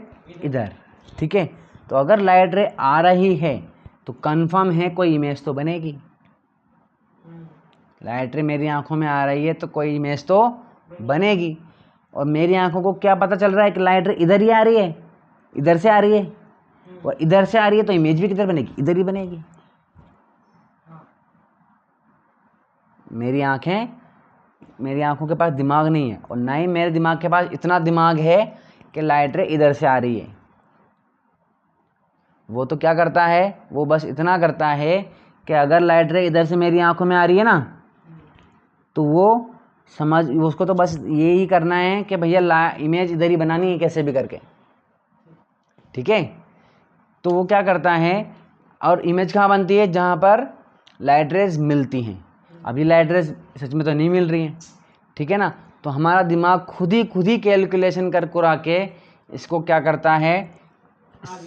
इधर। ठीक है, तो अगर लाइट रे आ रही है तो कंफर्म है कोई इमेज तो बनेगी। लाइट रे मेरी आंखों में आ रही है तो कोई इमेज तो बनेगी। और मेरी आंखों को क्या पता चल रहा है कि लाइट रे इधर ही आ रही है, इधर से आ रही है, और इधर से आ रही है, तो इमेज भी किधर बनेगी? इधर ही बनेगी। मेरी आंखों के पास दिमाग नहीं है, और ना ही मेरे दिमाग के पास इतना दिमाग है कि लाइट रे इधर से आ रही है। वो तो क्या करता है, वो बस इतना करता है कि अगर लाइट रे इधर से मेरी आंखों में आ रही है ना, तो वो उसको तो बस ये ही करना है कि भैया इमेज इधर ही बनानी है कैसे भी करके। ठीक है, तो वो क्या करता है, और इमेज कहाँ बनती है? जहाँ पर लाइट रेज मिलती हैं। अभी लाइट रेज सच में तो नहीं मिल रही हैं। ठीक है ना, तो हमारा दिमाग खुद ही कैलकुलेशन कर कुरा के इसको क्या करता है,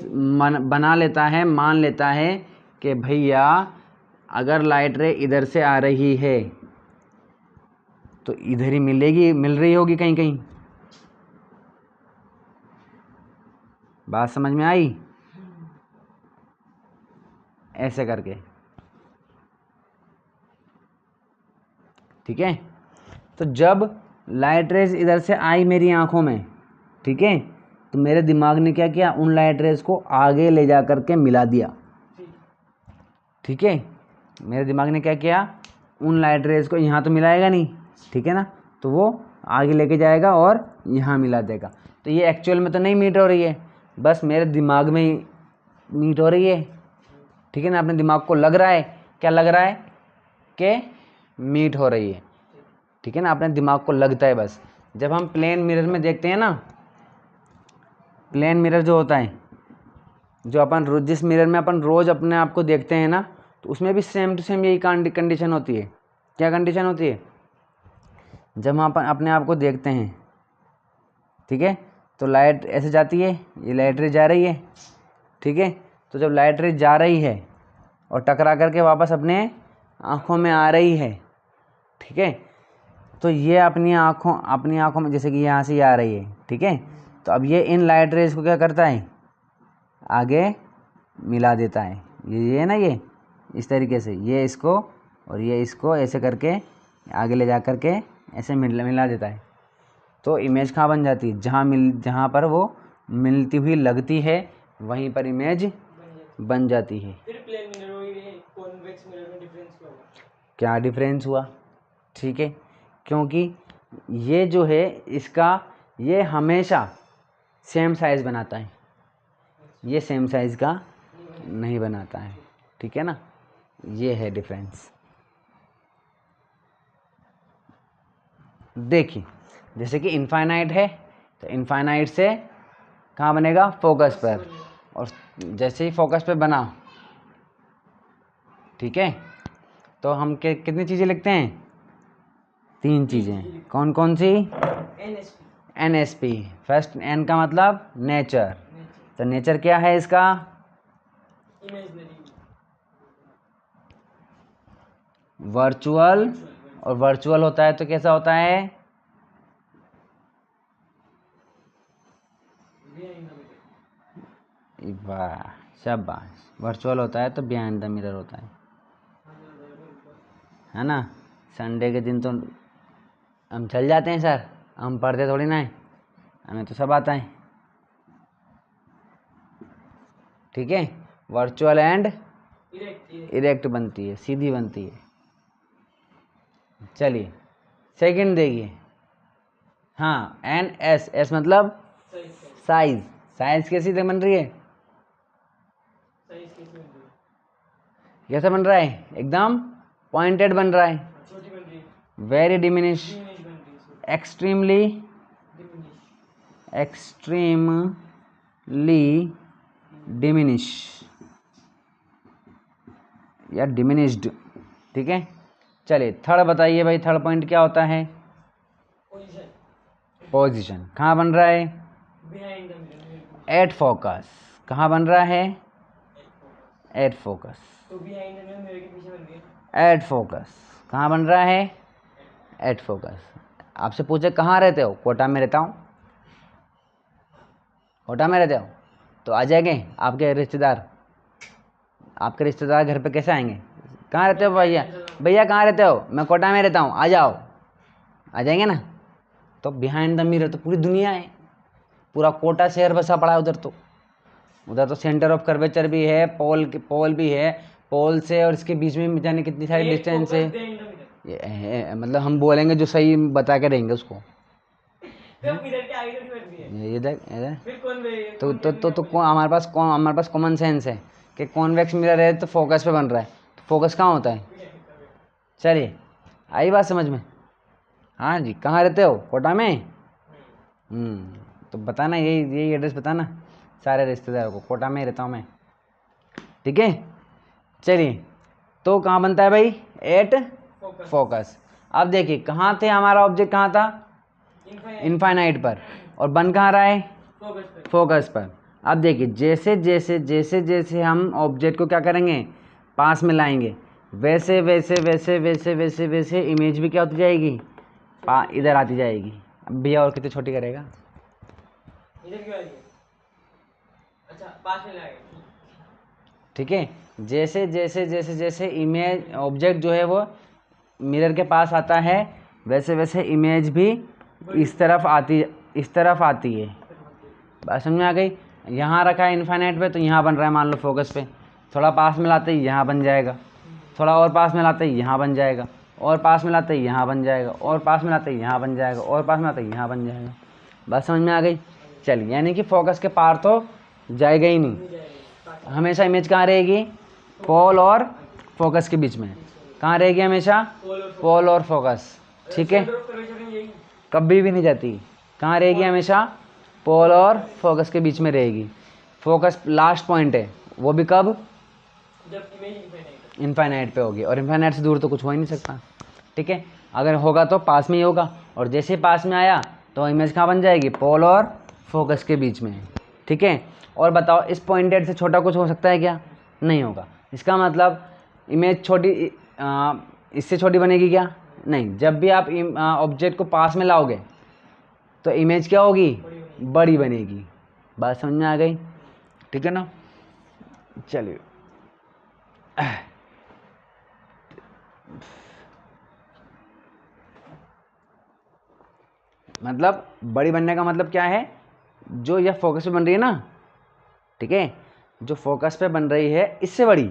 बना लेता है, मान लेता है कि भैया अगर लाइट रे इधर से आ रही है तो इधर ही मिलेगी, मिल रही होगी कहीं कहीं। बात समझ में आई? ऐसे करके। ठीक है, तो जब लाइट रेज इधर से आई मेरी आंखों में, ठीक है, तो मेरे दिमाग ने क्या किया, उन लाइट रेज को आगे ले जा करके मिला दिया। ठीक है, मेरे दिमाग ने क्या किया, उन लाइट रेज को, यहाँ तो मिलाएगा नहीं, ठीक है ना, तो वो आगे लेके जाएगा और यहाँ मिला देगा। तो ये एक्चुअल में तो नहीं मीट हो रही है, बस मेरे दिमाग में ही मीट हो रही है। ठीक है ना, अपने दिमाग को लग रहा है, क्या लग रहा है कि मीट हो रही है। ठीक है ना, अपने दिमाग को लगता है बस। जब हम प्लेन मिरर में देखते हैं ना, प्लेन मिरर जो होता है, जो अपन जिस मिरर में अपन रोज़ अपने आप को देखते हैं ना, तो उसमें भी सेम टू सेम यही कंडीशन होती है। क्या कंडीशन होती है? जब हम अपन अपने आप को देखते हैं, ठीक है, तो लाइट ऐसे जाती है, ये लाइट रे जा रही है। ठीक है, तो जब लाइट रे जा रही है और टकरा करके वापस अपने आँखों में आ रही है, ठीक है, तो ये अपनी आँखों में, जैसे कि यहाँ से आ रही है, ठीक है, तो अब ये इन लाइट रेज को क्या करता है, आगे मिला देता है। ये है ना, ये इस तरीके से ये इसको और ये इसको ऐसे करके आगे ले जा करके ऐसे मिला देता है। तो इमेज कहाँ बन जाती है? जहाँ पर वो मिलती हुई लगती है, वहीं पर इमेज बन जाती है। फिर प्लेन मिरर और कॉन्वेक्स मिरर में डिफरेंस क्या हुआ? क्या डिफरेंस हुआ? ठीक है, क्योंकि ये जो है इसका, ये हमेशा सेम साइज़ बनाता है, ये सेम साइज़ का नहीं बनाता है। ठीक है ना, ये है डिफरेंस। देखिए, जैसे कि इनफाइनाइट है, तो इनफाइनाइट से कहाँ बनेगा? फोकस पर। और जैसे ही फोकस पे बना, ठीक है, तो हम कितनी चीज़ें लिखते हैं? 3 चीज़ें। कौन कौन सी? NSP। फर्स्ट N का मतलब नेचर। तो नेचर क्या है इसका? वर्चुअल। और वर्चुअल होता है तो कैसा होता है? वाह, शाबाश। वर्चुअल होता है तो बिहाइंड द मिरर होता है ना। संडे के दिन तो हम चल जाते हैं सर, हम पढ़ते थोड़ी ना है, हमें तो सब आता है। ठीक है, वर्चुअल एंड इरेक्ट बनती है, सीधी बनती है। चलिए सेकंड देखिए। हाँ, एन एस, एस मतलब साइज। साइज कैसी बन रही है, कैसा बन रहा है, एकदम पॉइंटेड बन रहा है, छोटी बन रही है, वेरी डिमिनिश, डिमिनिश बन रही है, एक्सट्रीमली डिमिनिश या डिमिनिश्ड। ठीक है, चलिए थर्ड बताइए भाई, थर्ड पॉइंट क्या होता है, पोजीशन, पोजीशन। कहाँ बन रहा है, behind the mirror, at focus. कहाँ बन रहा है, एट फोकस। तो बिहाइंड द मिरर मिरर के पीछे बन रही है, एट फोकस। कहाँ बन रहा है, एट फोकस। आपसे पूछे कहाँ रहते हो, कोटा में रहता हूँ। कोटा में रहते हो तो आ जाएंगे आपके रिश्तेदार, आपके रिश्तेदार घर पे कैसे आएंगे, कहाँ रहते हो भैया, भैया कहाँ रहते हो, मैं कोटा में रहता हूँ, आ जाओ, आ जाएंगे ना। तो बिहाइंड द मिरर तो पूरी दुनिया है, पूरा कोटा शहर बसा पड़ा है उधर। तो उधर तो सेंटर ऑफ कर्वेचर भी है, पोल भी है, पोल से और इसके बीच में जाने कितनी सारी डिस्टेंस है। मतलब हम बोलेंगे जो सही बता के देंगे उसको। तो मिरर के आगे थोड़ी बन रही है, ये देख, ये देख। फिर कौन बनेगा, तो हमारे पास कॉमन सेंस है कि कॉन्वेक्स मिरर है तो फोकस पे बन रहा है, तो फोकस कहाँ होता है। चलिए आई बात समझ में। हाँ जी, कहाँ रहते हो, कोटा में। तो बताना, यही एड्रेस बताना सारे रिश्तेदारों को, कोटा में ही रहता हूँ मैं। ठीक है, चलिए तो कहाँ बनता है भाई, एट फोकस। अब देखिए कहाँ थे, हमारा ऑब्जेक्ट कहाँ था, इनफाइनाइट पर, और बन कहाँ रहा है, फोकस पर। अब देखिए जैसे जैसे जैसे जैसे हम ऑब्जेक्ट को क्या करेंगे, पास में लाएंगे, वैसे वैसे वैसे वैसे वैसे वैसे इमेज भी क्या होती जाएगी, इधर आती जाएगी। अब भैया और कितनी छोटी करेगा, इधर क्यों आ रही है, अच्छा पास में लाएगा। ठीक है, जैसे जैसे जैसे जैसे इमेज ऑब्जेक्ट जो है वो मिरर के पास आता है, वैसे वैसे इमेज भी इस तरफ आती है। बात समझ में आ गई। यहाँ रखा है इनफाइनाइट पे तो यहाँ बन रहा है, मान लो फोकस पे, थोड़ा पास में लाते ही यहाँ बन जाएगा, थोड़ा और पास में लाते ही यहाँ बन जाएगा, और पास में लाते ही यहाँ बन जाएगा, और पास में लाते ही यहाँ बन जाएगा, और पास में लाते ही यहाँ बन जाएगा। बात समझ में आ गई। चलिए यानी कि फोकस के पार तो जाएगा ही नहीं, हमेशा इमेज कहाँ रहेगी, पोल और फोकस के बीच में। कहाँ रहेगी हमेशा, पोल और फोकस। ठीक है, कभी भी नहीं जाती, कहाँ रहेगी हमेशा, पोल और फोकस के बीच में रहेगी। फोकस लास्ट पॉइंट है, वो भी कब, जब इमेज इनफाइनाइट पे होगी, और इनफाइनाइट से दूर तो कुछ हो ही नहीं सकता। ठीक है, अगर होगा तो पास में ही होगा, और जैसे ही पास में आया तो इमेज कहाँ बन जाएगी, पोल और फोकस के बीच में। ठीक है, और बताओ इस पॉइंटेड से छोटा कुछ हो सकता है क्या, नहीं होगा। इसका मतलब इमेज छोटी, इससे छोटी बनेगी क्या, नहीं। जब भी आप ऑब्जेक्ट को पास में लाओगे तो इमेज क्या होगी, बड़ी बनेगी। बात समझ में आ गई, ठीक है ना। चलिए मतलब बड़ी बनने का मतलब क्या है, जो यह फोकस पे बन रही है ना, ठीक है, जो फोकस पे बन रही है इससे बड़ी,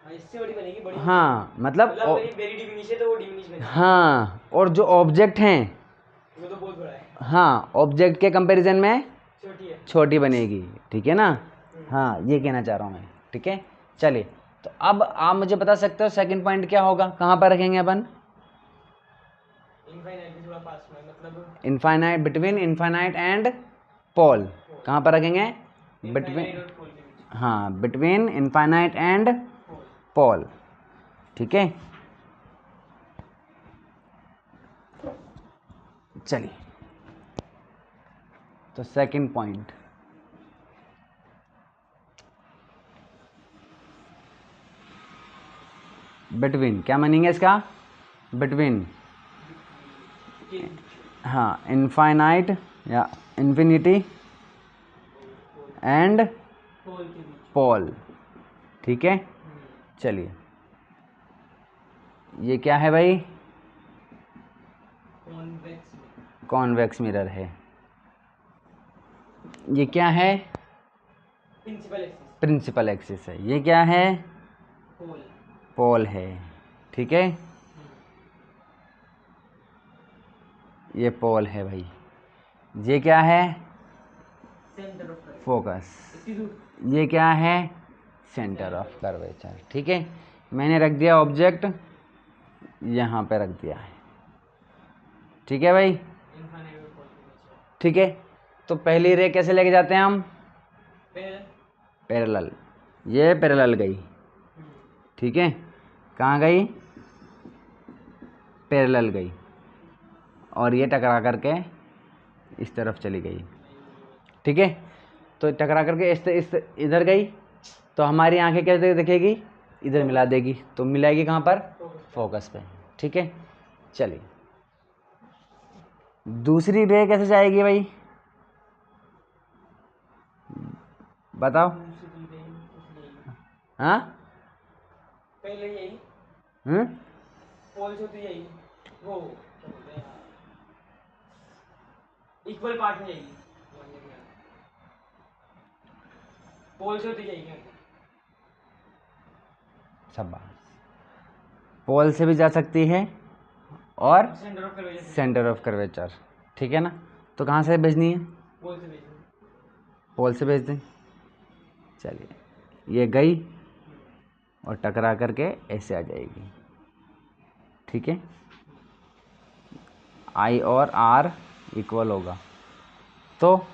इससे बड़ी बनेगी, बड़ी हाँ मतलब वेरी डिमिनिश है तो वो डिमिनिश बनेगी। हाँ, और जो ऑब्जेक्ट हैं वो तो बहुत बड़ा है, हाँ, ऑब्जेक्ट के कंपैरिजन में छोटी है, छोटी बनेगी। ठीक है ना, हाँ ये कहना चाह रहा हूँ मैं। ठीक है, चलिए तो अब आप मुझे बता सकते हो सेकंड पॉइंट क्या होगा, कहाँ पर रखेंगे अपन, इनफाइनाइट के थोड़ा पास में, मतलब infinite, between infinite and pole. कहाँ पर रखेंगे, बिटवीन, हाँ बिटवीन इनफाइनाइट एंड पोल। ठीक है, चलिए तो सेकंड पॉइंट, बिटवीन क्या मीनिंग है इसका, बिटवीन, हाँ इनफाइनाइट या इन्फिनिटी एंड पोल के बीच। पोल, ठीक है। चलिए, ये क्या है भाई? कॉन्वेक्स मिरर है। ये क्या है? Principal axis. प्रिंसिपल एक्सिस है। ये क्या है? पोल। पोल है, ठीक है। ये पोल है भाई। ये क्या है? Centre of curvature. फोकस। ये क्या है? सेंटर ऑफ कर्वेचर, ठीक है। मैंने रख दिया ऑब्जेक्ट, यहाँ पे रख दिया है, ठीक है भाई। ठीक है, तो पहली रे कैसे लेके जाते हैं हम? पैरेलल। ये पैरेलल गई, ठीक है। कहाँ गई? पैरेलल गई, और ये टकरा करके इस तरफ चली गई, ठीक है। तो टकरा करके इस इधर गई, तो हमारी आंखें कैसे दिखेगी? इधर मिला देगी, तो मिलाएगी कहाँ पर? फोकस पे, ठीक है। चलिए, दूसरी रे कैसे जाएगी भाई, बताओ। हाँ, पहले यही पोल से होती यही, वो क्या बोलते हैं, इक्वल पार्ट में जाएगी। पोल से होती जाएगी। शाबाश। पोल से भी जा सकती है और centre of curvature. Centre of curvature, ठीक है ना। तो कहाँ से भेजनी है? पोल से भेजनी। पोल से भेज दें। चलिए, ये गई और टकरा करके ऐसे आ जाएगी, ठीक है। आई और आर इक्वल होगा, तो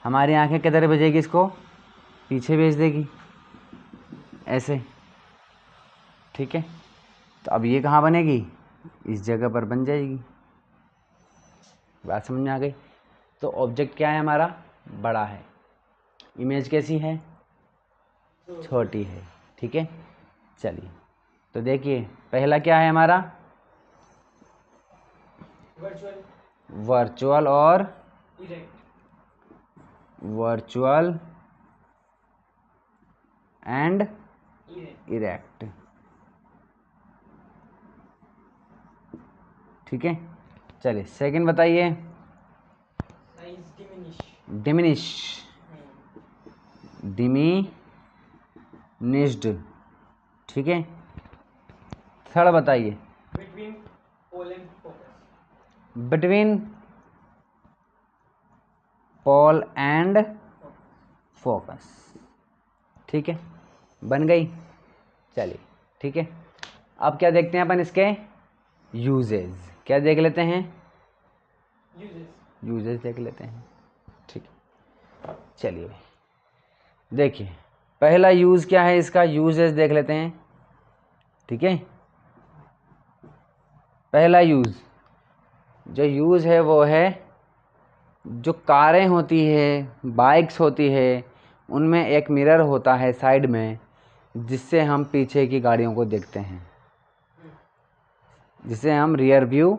हमारी आंखें किधर भेजेगी? इसको पीछे भेज देगी, ऐसे, ठीक है। तो अब ये कहाँ बनेगी? इस जगह पर बन जाएगी। बात समझ में आ गई? तो ऑब्जेक्ट क्या है हमारा? बड़ा है। इमेज कैसी है? छोटी है, ठीक है। चलिए, तो देखिए, पहला क्या है हमारा? वर्चुअल और वर्चुअल एंड इरेक्ट, ठीक है। चलिए, सेकंड बताइए। डिमिनिश, डिमिनिश्ड, ठीक है। थर्ड बताइए। Between pole and focus. Between pole and focus, ठीक है, बन गई। चलिए, ठीक है। अब क्या देखते हैं अपन? इसके यूजेज। क्या देख लेते हैं? यूजेज देख लेते हैं, ठीक है। चलिए, देखिए, पहला यूज़ क्या है इसका? यूजेज देख लेते हैं, ठीक है। पहला यूज़, जो यूज़ है वो है, जो कारें होती है, बाइक्स होती है, उनमें एक मिरर होता है साइड में, जिससे हम पीछे की गाड़ियों को देखते हैं, जिसे हम रियर व्यू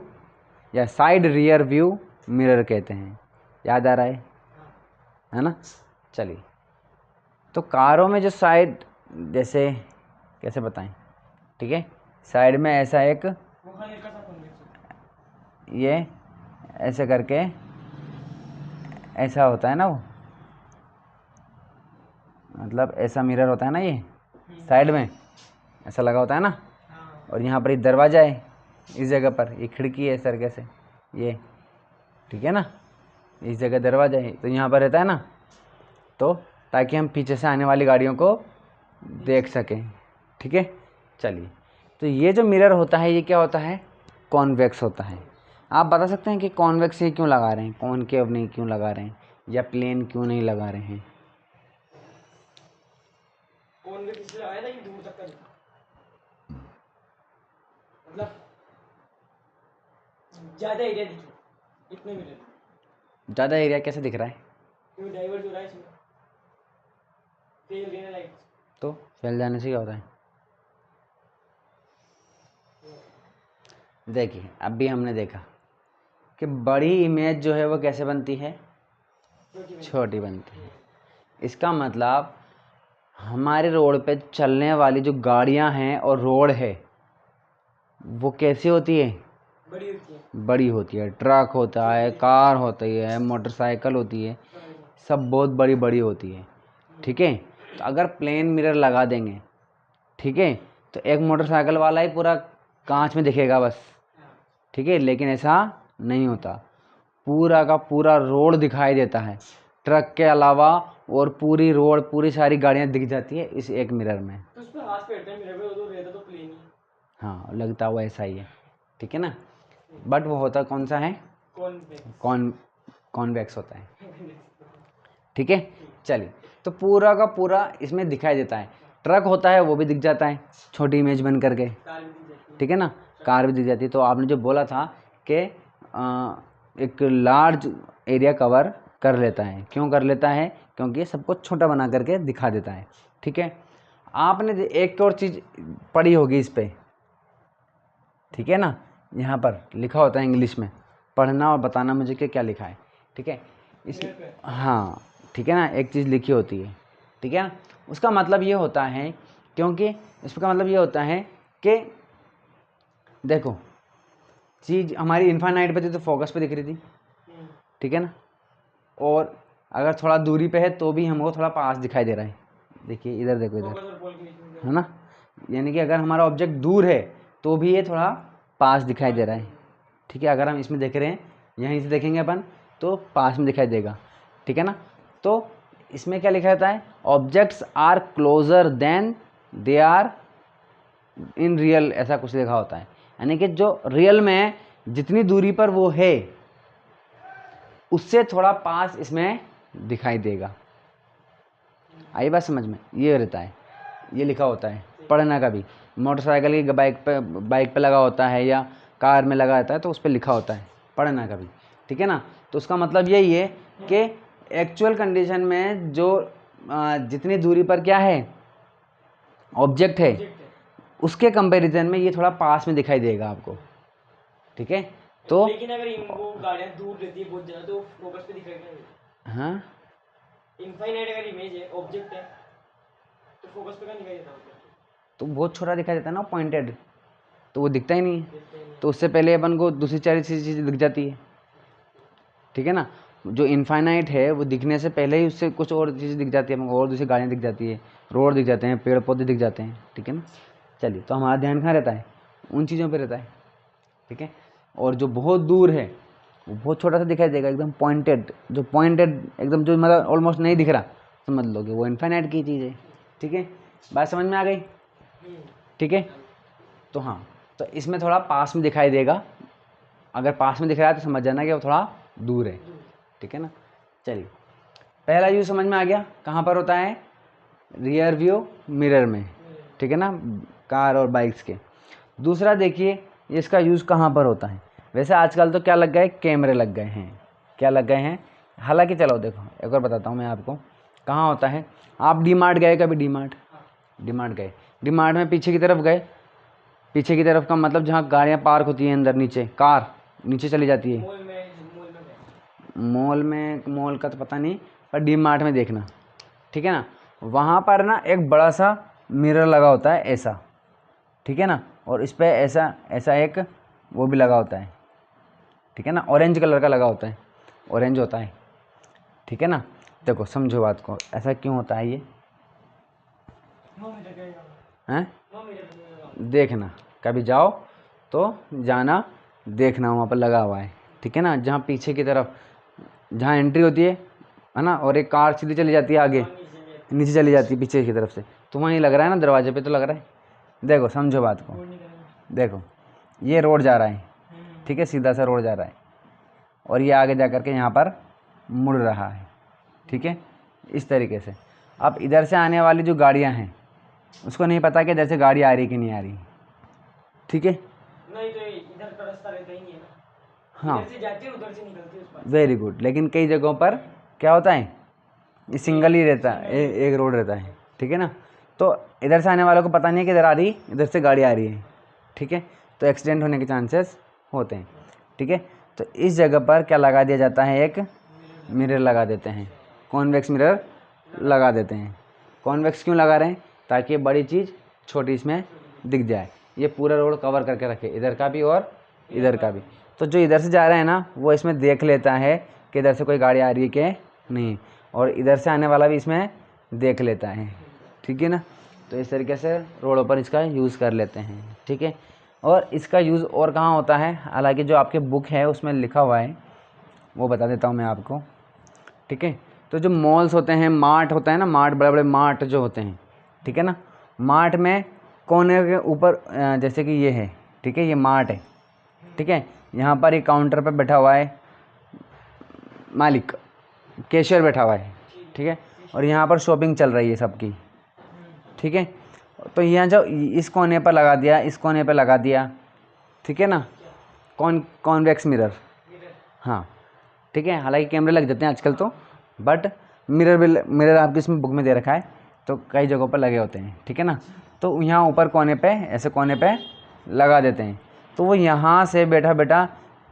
या साइड रियर व्यू मिरर कहते हैं। याद आ रहा है ना? चलिए, तो कारों में जो साइड, जैसे कैसे बताएं, ठीक है, साइड में ऐसा एक, ये ऐसे करके ऐसा होता है ना, वो मतलब ऐसा मिरर होता है ना, ये साइड में ऐसा लगा होता है ना, और यहाँ पर एक दरवाज़ा है, इस जगह पर ये खिड़की है सर, कैसे ये, ठीक है ना, इस जगह दरवाज़ा है, तो यहाँ पर रहता है ना, तो ताकि हम पीछे से आने वाली गाड़ियों को देख सकें, ठीक है। चलिए, तो ये जो मिरर होता है, ये क्या होता है? कॉन्वेक्स होता है। आप बता सकते हैं कि कॉन्वेक्स ये क्यों लगा रहे हैं, कॉनकेव नहीं क्यों लगा रहे हैं, या प्लेन क्यों नहीं लगा रहे हैं? कॉन्वेक्स इसलिए लगाया था कि दूर तक का दिखे, मतलब ज़्यादा एरिया दिखे, इतने मिरर। ज़्यादा एरिया कैसे दिख रहा है? क्योंकि डाइवर्ट हो रहा है इसमें, फेल देना लाइट। तो फैल जाने से क्या होता है? देखिए, अभी हमने देखा कि बड़ी इमेज जो है वो कैसे बनती है? छोटी बनती है। इसका मतलब हमारे रोड पे चलने वाली जो गाड़ियां हैं और रोड है वो कैसी होती है? बड़ी होती है। बड़ी होती है। ट्रक होता है, कार होती है, मोटरसाइकिल होती है, सब बहुत बड़ी बड़ी होती है। ठीक है, तो अगर प्लेन मिरर लगा देंगे, ठीक है, तो एक मोटरसाइकिल वाला ही पूरा कांच में दिखेगा बस। ठीक है, लेकिन ऐसा नहीं होता, पूरा का पूरा रोड दिखाई देता है ट्रक के अलावा, और पूरी रोड, पूरी सारी गाड़ियां दिख जाती है इस एक मिरर में। तो उस पे हाथ फेरते हैं मिरर पे, वो तो रहता तो प्लेन ही। हाँ, लगता हुआ ऐसा ही है। ठीक है ना, बट वो होता कौन सा है? कौन पे? कॉन्वेक्स होता है। ठीक है, चलिए, तो पूरा का पूरा इसमें दिखाई देता है। ट्रक होता है वो भी दिख जाता है छोटी इमेज बन करके। कार भी दिख जाती है। ठीक है ना, कार भी दिख जाती है। तो आपने जो बोला था कि एक लार्ज एरिया कवर कर लेता है, क्यों कर लेता है? क्योंकि सबको छोटा बना करके दिखा देता है। ठीक है, आपने एक और चीज़ पढ़ी होगी इस पे, ठीक है ना, यहाँ पर लिखा होता है इंग्लिश में, पढ़ना और बताना मुझे कि क्या लिखा है। ठीक है, इस हाँ, ठीक है ना, एक चीज़ लिखी होती है। ठीक है ना, उसका मतलब ये होता है, क्योंकि इसका मतलब ये होता है कि देखो, चीज़ हमारी इन्फाइनाइट पे थी तो फोकस पे दिख रही थी। ठीक है ना, और अगर थोड़ा दूरी पे है तो भी हमको थोड़ा पास दिखाई दे रहा है। देखिए इधर देखो, इधर, फोकस और पोल के बीच में। है ना, यानी कि अगर हमारा ऑब्जेक्ट दूर है तो भी ये थोड़ा पास दिखाई दे रहा है। ठीक है, अगर हम इसमें देख रहे हैं, यहीं से देखेंगे अपन तो पास में दिखाई देगा। ठीक है ना, तो इसमें क्या लिखा रहता है? Objects are closer than they are in real, ऐसा कुछ लिखा होता है। यानी कि जो रियल में जितनी दूरी पर वो है उससे थोड़ा पास इसमें दिखाई देगा। आई बात समझ में? ये रहता है, ये लिखा होता है। पढ़ना का भी, मोटरसाइकिल की बाइक पे लगा होता है या कार में लगा रहता है तो उस पर लिखा होता है, पढ़ना का भी। ठीक है ना, तो उसका मतलब यही है कि एक्चुअल कंडीशन में जो जितनी दूरी पर क्या है, ऑब्जेक्ट है, उसके कंपैरिजन में ये थोड़ा पास में दिखाई देगा आपको। ठीक है, तो लेकिन अगर वो गाड़ियाँ दूर रहती है बहुत ज़्यादा तो फोकस पे दिखाएगा। हाँ, इनफाइनाइट अगर इमेज है, ऑब्जेक्ट है, तो फोकस पे का दिखाई देता है? तो बहुत छोटा दिखाई देता है ना पॉइंटेड, तो वो दिखता ही नहीं है। तो उससे पहले अपन को दूसरी चार चीज़ें दिख जाती है। ठीक है ना, जो इनफाइनाइट है वो दिखने से पहले ही उससे कुछ और चीज़ें दिख जाती है हमको, और दूसरी गाड़ियाँ दिख जाती है, रोड दिख जाते हैं, पेड़ पौधे दिख जाते हैं। ठीक है ना, चलिए, तो हमारा ध्यान कहाँ रहता है? उन चीज़ों पे रहता है। ठीक है, और जो बहुत दूर है वो बहुत छोटा सा दिखाई देगा, एकदम पॉइंटेड, जो पॉइंटेड एकदम, जो मतलब ऑलमोस्ट नहीं दिख रहा, समझ लो कि वो इनफाइनाइट की चीज़ है। ठीक है, बात समझ में आ गई? ठीक है, तो हाँ, तो इसमें थोड़ा पास में दिखाई देगा, अगर पास में दिख रहा है तो समझ जाना कि वो थोड़ा दूर है। ठीक है ना, चलिए, पहला यूज़ समझ में आ गया, कहाँ पर होता है? रियर व्यू मिरर में। ठीक है ना, कार और बाइक्स के। दूसरा देखिए, इसका यूज़ कहाँ पर होता है? वैसे आजकल तो क्या लग गए, कैमरे लग गए हैं। क्या लग गए हैं? हालांकि चलो देखो, एक और बताता हूँ मैं आपको कहाँ होता है। आप डी मार्ट गए कभी? डी मार्ट गए, डी मार्ट में पीछे की तरफ गए, पीछे की तरफ का मतलब जहाँ गाड़ियाँ पार्क होती हैं, अंदर नीचे कार नीचे चली जाती है। मॉल का तो पता नहीं, पर डी मार्ट में देखना। ठीक है ना, वहाँ पर ना एक बड़ा सा मिरर लगा होता है ऐसा। ठीक है ना, और इस पर ऐसा ऐसा एक वो भी लगा होता है। ठीक है ना, ऑरेंज कलर का लगा होता है, ऑरेंज होता है। ठीक है ना, देखो समझो बात को, ऐसा क्यों होता है ये हैं? देखना, कभी जाओ तो जाना, देखना वहाँ पर लगा हुआ है। ठीक है ना, जहाँ पीछे की तरफ जहाँ एंट्री होती है ना, और एक कार सीधी चली जाती है आगे, नीचे चली जाती है पीछे की तरफ से, तो वहीं लग रहा है ना, दरवाजे पे तो लग रहा है। देखो समझो बात को, देखो ये रोड जा रहा है, ठीक है, सीधा सा रोड जा रहा है, और ये आगे जा कर के यहाँ पर मुड़ रहा है। ठीक है, इस तरीके से। अब इधर से आने वाली जो गाड़ियाँ हैं उसको नहीं पता कि इधर से गाड़ी आ रही कि नहीं आ रही। ठीक है, नहीं तो इधर का रास्ता रहता ही नहीं है ना। हाँ, इधर से जाती है, उधर से निकलती है उस पार। Very good. लेकिन कई जगहों पर क्या होता है, ये सिंगल ही रहता है, एक रोड रहता है। ठीक है ना, तो इधर से आने वालों को पता नहीं है कि इधर आ रही, इधर से गाड़ी आ रही है। ठीक है, तो एक्सीडेंट होने के चांसेस होते हैं। ठीक है, तो इस जगह पर क्या लगा दिया जाता है, एक मिरर लगा देते हैं, कॉन्वेक्स मिरर लगा देते हैं। कॉन्वेक्स क्यों लगा रहे हैं? ताकि बड़ी चीज़ छोटी इसमें दिख जाए। ये पूरा रोड कवर करके रखे, इधर का भी और इधर का भी। तो जो इधर से जा रहा है ना, वो इसमें देख लेता है कि इधर से कोई गाड़ी आ रही है कि नहीं, और इधर से आने वाला भी इसमें देख लेता है। ठीक है ना? तो इस तरीके से रोडों पर इसका यूज़ कर लेते हैं। ठीक है। और इसका यूज़ और कहाँ होता है, हालांकि जो आपके बुक है उसमें लिखा हुआ है, वो बता देता हूँ मैं आपको। ठीक है। तो जो मॉल्स होते हैं, मार्ट होता है ना, मार्ट, बड़े बड़े मार्ट जो होते हैं, ठीक है ना, मार्ट में कोने के ऊपर जैसे कि ये है, ठीक है, ये मार्ट है, ठीक है, यहाँ पर एक काउंटर पर बैठा हुआ है मालिक, कैशियर बैठा हुआ है, ठीक है, और यहाँ पर शॉपिंग चल रही है सबकी। ठीक है। तो यहाँ जो इस कोने पर लगा दिया, इस कोने पर लगा दिया, ठीक है ना, कॉन्वेक्स मिरर। हाँ, ठीक है। हालांकि कैमरे लग जाते हैं आजकल तो, बट मिरर आपकी इसमें बुक में दे रखा है, तो कई जगहों पर लगे होते हैं। ठीक है ना। तो यहाँ ऊपर कोने पे, ऐसे कोने पे लगा देते हैं, तो वो यहाँ से बैठा बैठा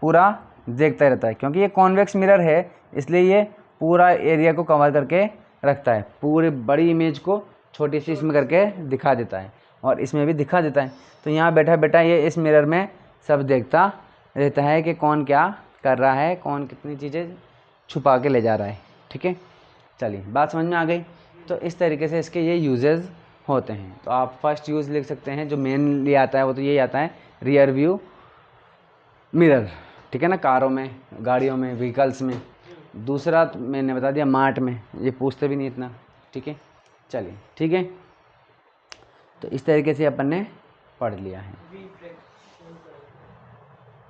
पूरा देखता रहता है, क्योंकि ये कॉन्वेक्स मिरर है, इसलिए ये पूरा एरिया को कवर करके रखता है, पूरी बड़ी इमेज को छोटी सी इसमें करके दिखा देता है, और इसमें भी दिखा देता है। तो यहाँ बैठा बैठा ये इस मिरर में सब देखता रहता है कि कौन क्या कर रहा है, कौन कितनी चीज़ें छुपा के ले जा रहा है। ठीक है। चलिए, बात समझ में आ गई। तो इस तरीके से इसके ये यूजेस होते हैं। तो आप फर्स्ट यूज़ लिख सकते हैं, जो मेनली आता है वो तो यही आता है, रियर व्यू मिरर। ठीक है ना, कारों में, गाड़ियों में, व्हीकल्स में। दूसरा तो मैंने बता दिया मार्ट में, ये पूछते भी नहीं इतना। ठीक है। चलिए, ठीक है। तो इस तरीके से अपन ने पढ़ लिया है।